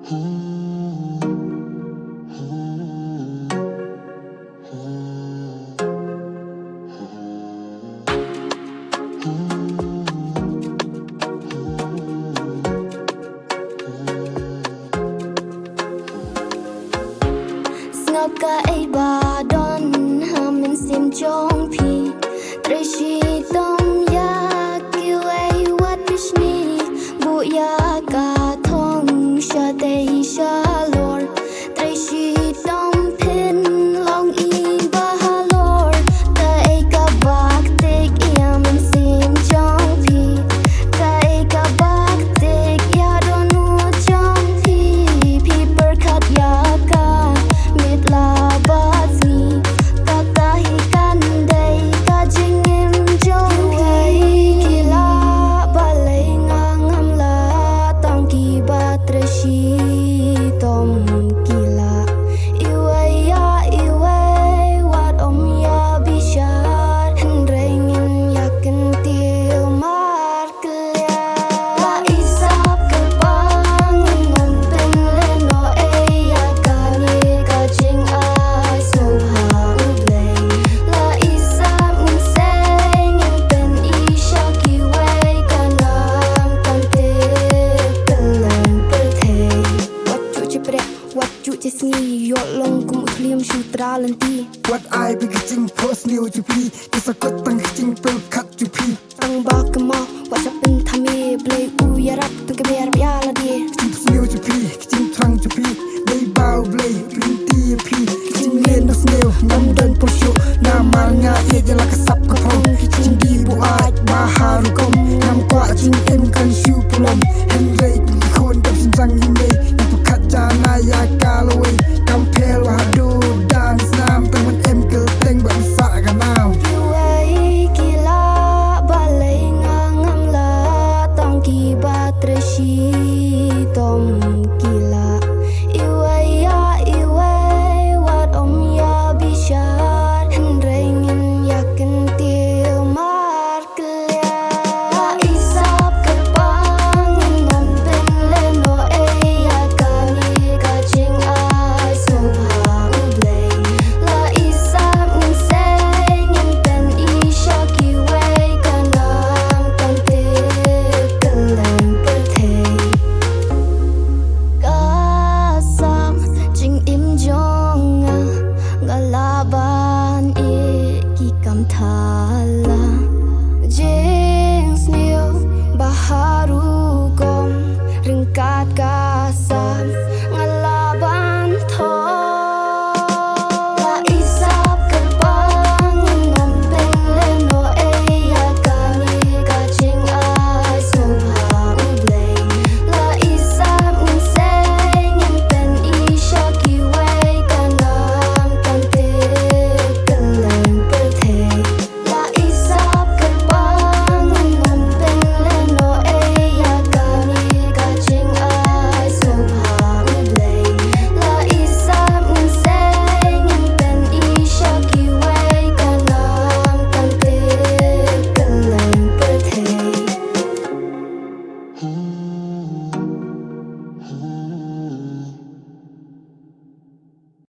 Ngapka ay badon hamin sim jong pi Trishi tom ya kiway wat bishni Bu ya ka thong sha day sha lor Trishi tom pin long i ba lor Ta ay ka bak tik yamin sim jong pi Ta ay ka bak tik ya donu jong pi Pi perkat ya ka la bazi katahi kandai kajingim jongki kila balai ngangam la tangki batrashi tom kila iway ya iway wat om ya bishar hendrengin yakin til mar kelya la isap kepang ngonten leno ya kani kajing Yolong kum ukliam shutra lanti What I be getting post new to be Is a good thing getting pel cut to be Tang ba kema What up in thame Play u yarap Tung ke biar biala di Getting new to be Getting trang to be Play bow play Bring tea pee Getting men no snail Nam dan posyo Namar nga Ega la kasap kapong Getting di buat Baharu kom Nam kwa jing em kan shu pulom Henry Kon dap sinjang hime Yang pekat jana ya kalaway Kampel wahadu dan senam Teman em kelteng bangsa ganau Iway kila balay ngangam la Tangki batrashi tom